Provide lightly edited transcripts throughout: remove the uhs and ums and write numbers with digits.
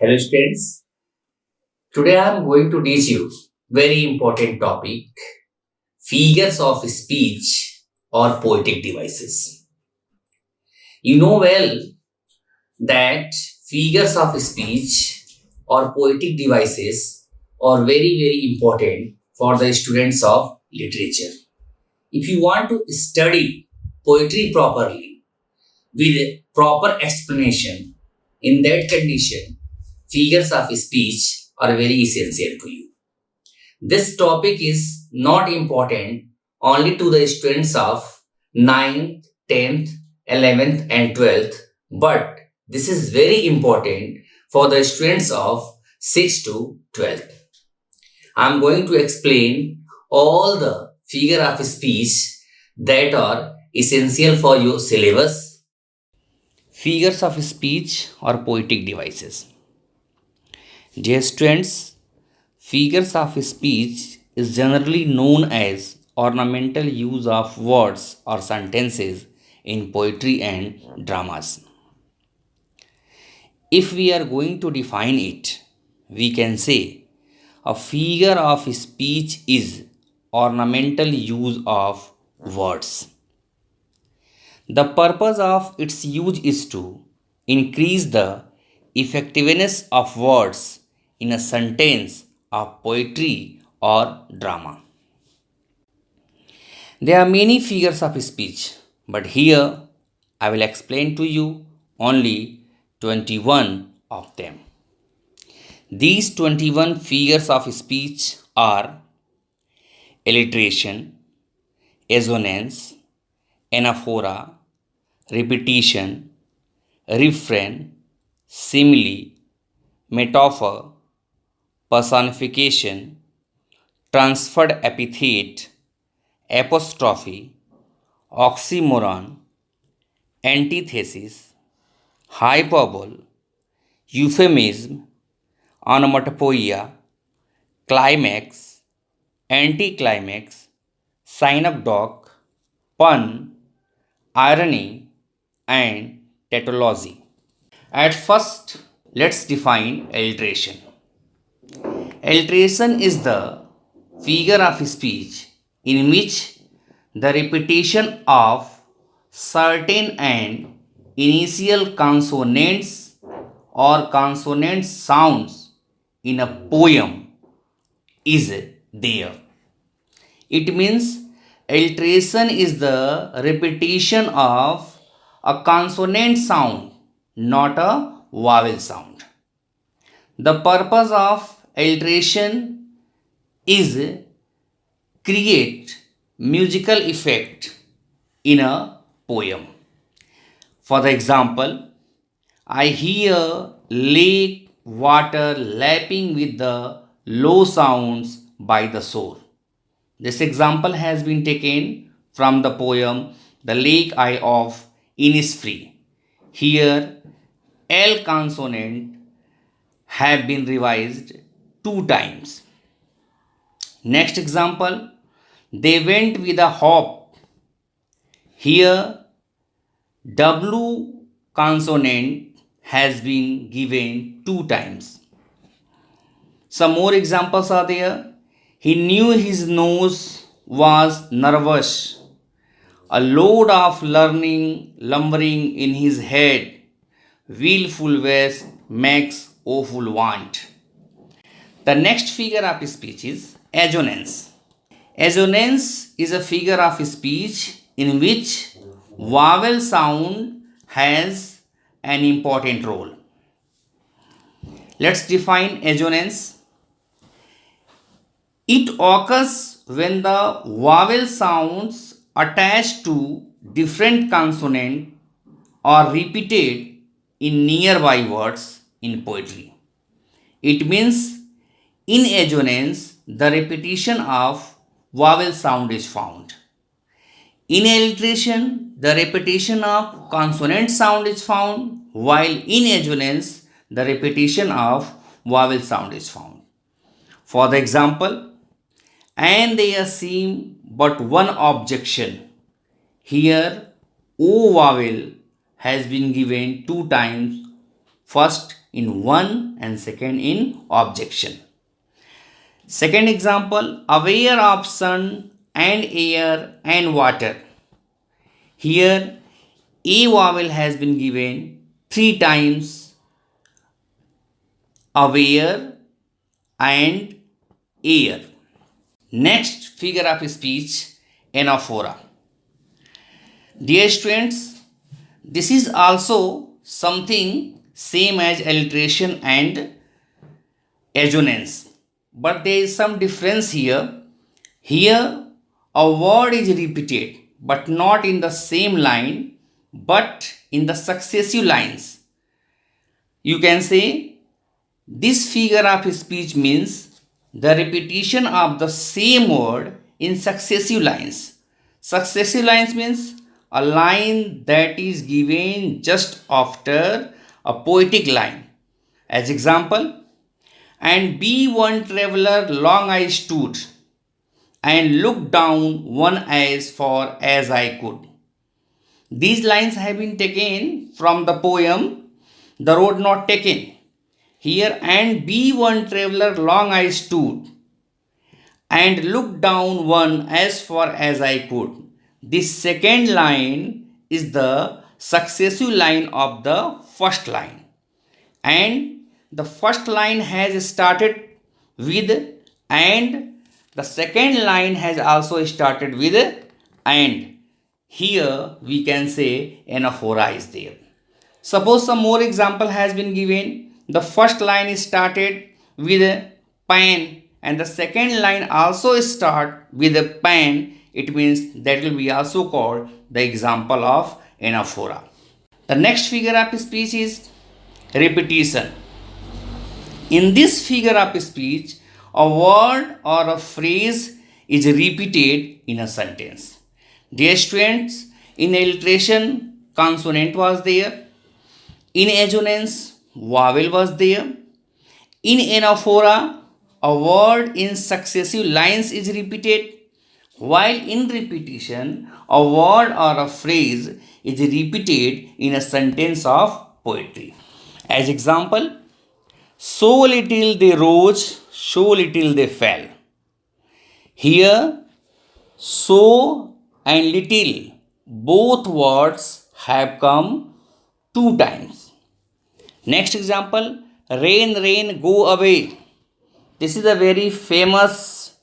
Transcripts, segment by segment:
Hello students, today I am going to teach you very important topic, figures of speech or poetic devices. You know well that figures of speech or poetic devices are very important for the students of literature. If you want to study poetry properly with proper explanation, in that condition, figures of speech are very essential to you. This topic is not important only to the students of 9th, 10th, 11th and 12th, but this is very important for the students of 6th to 12th. I am going to explain all the figure of speech that are essential for your syllabus. Figures of speech or poetic devices. Dear students, figures of speech is generally known as ornamental use of words or sentences in poetry and dramas. If we are going to define it, we can say a figure of speech is ornamental use of words. The purpose of its use is to increase the effectiveness of words in a sentence of poetry or drama. There are many figures of speech, but here I will explain to you only 21 of them. These 21 figures of speech are alliteration, assonance, anaphora, repetition, refrain, simile, metaphor, personification, transferred epithet, apostrophe, oxymoron, antithesis, hyperbole, euphemism, onomatopoeia, climax, anticlimax, synecdoche, pun, irony, and tautology. At first, let's define alliteration. Alliteration is the figure of speech in which the repetition of certain and initial consonants or consonant sounds in a poem is there. It means alliteration is the repetition of a consonant sound, not a vowel sound. The purpose of alliteration is create musical effect in a poem. For the example, I hear lake water lapping with the low sounds by the shore. This example has been taken from the poem The Lake Eye of Innisfree. Here, L consonant have been revised 2 times. Next example, they went with a hop. Here, W consonant has been given 2 times. Some more examples are there. He knew his nose was nervous. A load of learning lumbering in his head. Willful waste makes awful want. The next figure of speech is assonance. Assonance is a figure of speech in which vowel sound has an important role. Let's define assonance. It occurs when the vowel sounds attached to different consonant are repeated in nearby words in poetry. It means in assonance the repetition of vowel sound is found. In alliteration, the repetition of consonant sound is found, while in assonance, the repetition of vowel sound is found. For the example, and there seem but one objection. Here, O vowel has been given 2 times. First in one and second in objection. Second example, aware of sun and air and water. Here A vowel has been given 3 times, aware and air. Next figure of speech, anaphora. Dear students, this is also something same as alliteration and assonance, but there is some difference here. Here a word is repeated but not in the same line but in the successive lines. You can say this figure of speech means the repetition of the same word in successive lines. Successive lines means a line that is given just after a poetic line. As example, and be one traveler long I stood, and looked down one as far as I could. These lines have been taken from the poem The Road Not Taken. Here, and be one traveler long I stood, and looked down one as far as I could. This second line is the successive line of the first line, and the first line has started with and, the second line has also started with and. Here we can say anaphora is there. Suppose some more example has been given. The first line is started with a pan and the second line also start with a pan. It means that will be also called the example of anaphora. The next figure of speech is repetition. In this figure of speech, a word or a phrase is repeated in a sentence. Dear students, in alliteration, consonant was there. In assonance, vowel was there. In anaphora, a word in successive lines is repeated, while in repetition, a word or a phrase is repeated in a sentence of poetry. As example, so little they rose, so little they fell. Here, so and little, both words have come 2 times. Next example, rain, rain, go away. This is a very famous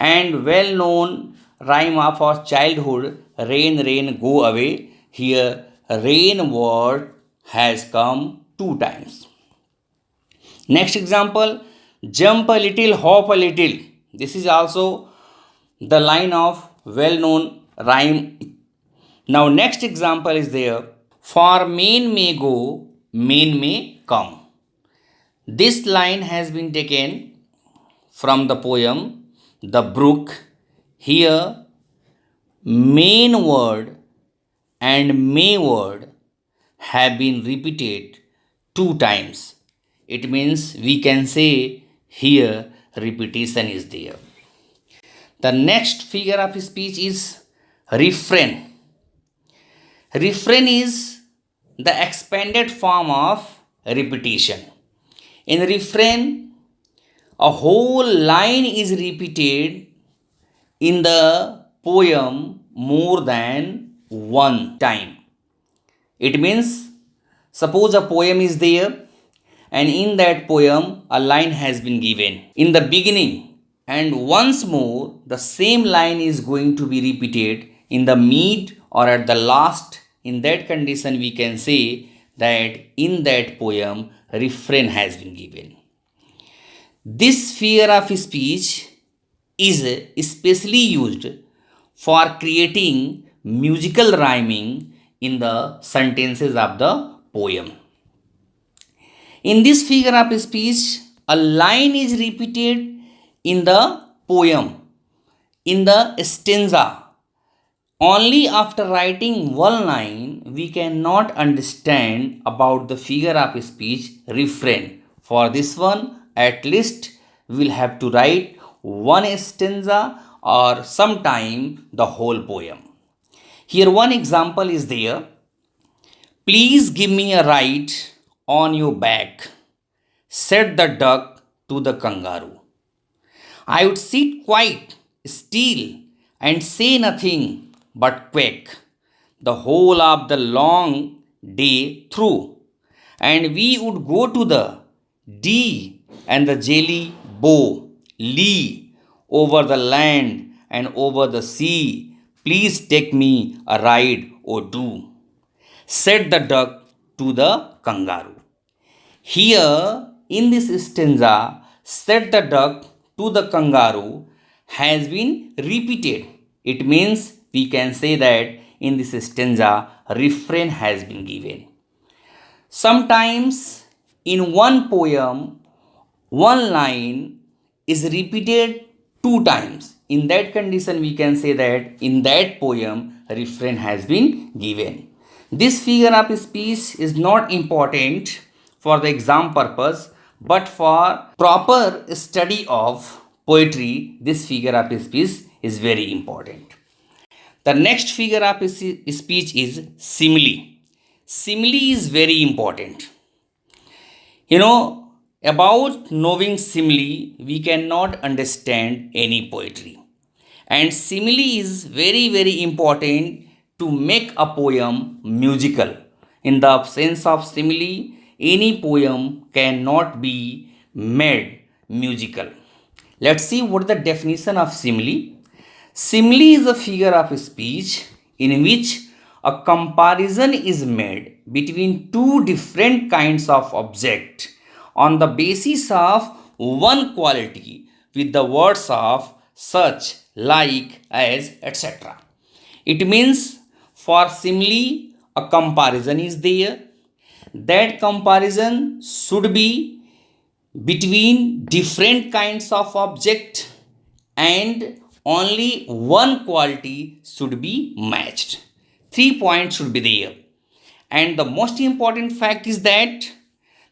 and well known rhyme of our childhood. Rain, rain, go away. Here, rain word has come 2 times. Next example, jump a little, hop a little. This is also the line of well known rhyme. Now next example is there, for men may go, men may come. This line has been taken from the poem The Brook. Here main word and may word have been repeated 2 times. It means we can say here repetition is there. The next figure of speech is refrain. Refrain is the expanded form of repetition. In refrain, a whole line is repeated in the poem more than 1 time. It means, suppose a poem is there and in that poem a line has been given in the beginning, and once more the same line is going to be repeated in the mid or at the last. In that condition we can say that in that poem refrain has been given. This figure of speech is especially used for creating musical rhyming in the sentences of the poem. In this figure of speech, a line is repeated in the poem, in the stanza. Only after writing one line, we cannot understand about the figure of speech refrain. For this one, at least we will have to write one stanza or sometime the whole poem. Here one example is there. Please give me a ride on your back. said the duck to the kangaroo. I would sit quite still and say nothing but quack the whole of the long day through, and we would go to the D and the jelly bow, lee, over the land and over the sea. Please take me a ride or do, said the duck to the kangaroo. Here, in this stanza, said the duck to the kangaroo has been repeated. It means we can say that in this stanza, refrain has been given. Sometimes in one poem, one line is repeated two times. In that condition, we can say that in that poem, refrain has been given. This figure of speech is not important for the exam purpose, but for proper study of poetry, this figure of speech is very important. The next figure of speech is simile. Simile is very important. About knowing simile, we cannot understand any poetry. And simile is very, very important to make a poem musical. In the absence of simile, any poem cannot be made musical. Let's see what is the definition of simile. Simile is a figure of speech in which a comparison is made between two different kinds of object on the basis of one quality with the words of such, like, as, etc. It means for simile a comparison is there. That comparison should be between different kinds of object and only one quality should be matched. 3 points should be there. And the most important fact is that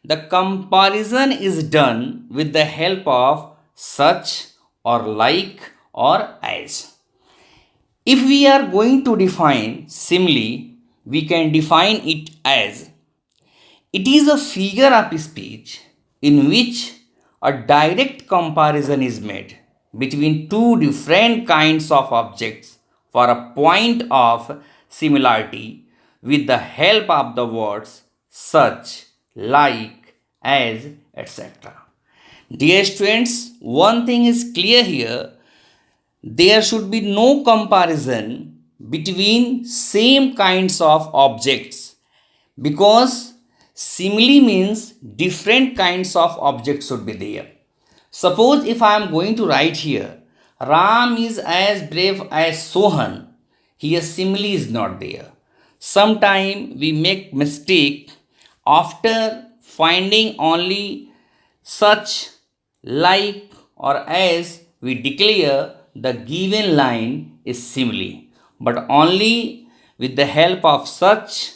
the comparison is done with the help of such or like or as. If we are going to define simile, we can define it as it is a figure of speech in which a direct comparison is made between two different kinds of objects for a point of similarity with the help of the words such, like, as, etc. Dear students, one thing is clear here. There should be no comparison between same kinds of objects, because simile means different kinds of objects should be there. Suppose if I am going to write here, Ram is as brave as Sohan, here simile is not there. Sometime we make mistake after finding only such, like, or as, we declare the given line is simile, but only with the help of such,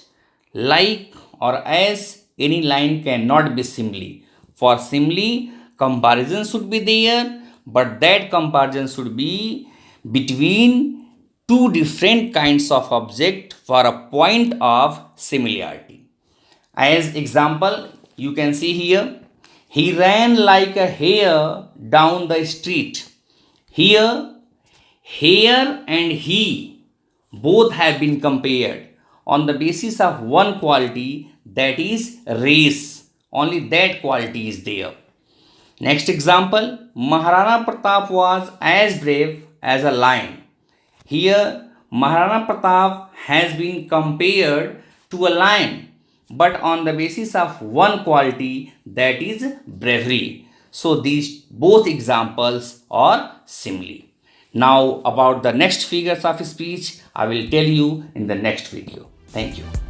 like, or as, any line cannot be simile. For simile, comparison should be there, but that comparison should be between two different kinds of object for a point of similarity. As example, you can see here, he ran like a hare down the street. Here, hare and he both have been compared on the basis of one quality, that is race. Only that quality is there. Next example, Maharana Pratap was as brave as a lion. Here, Maharana Pratap has been compared to a lion, but on the basis of one quality, that is bravery. So these both examples are simile. Now about the next figures of speech, I will tell you in the next video. Thank you.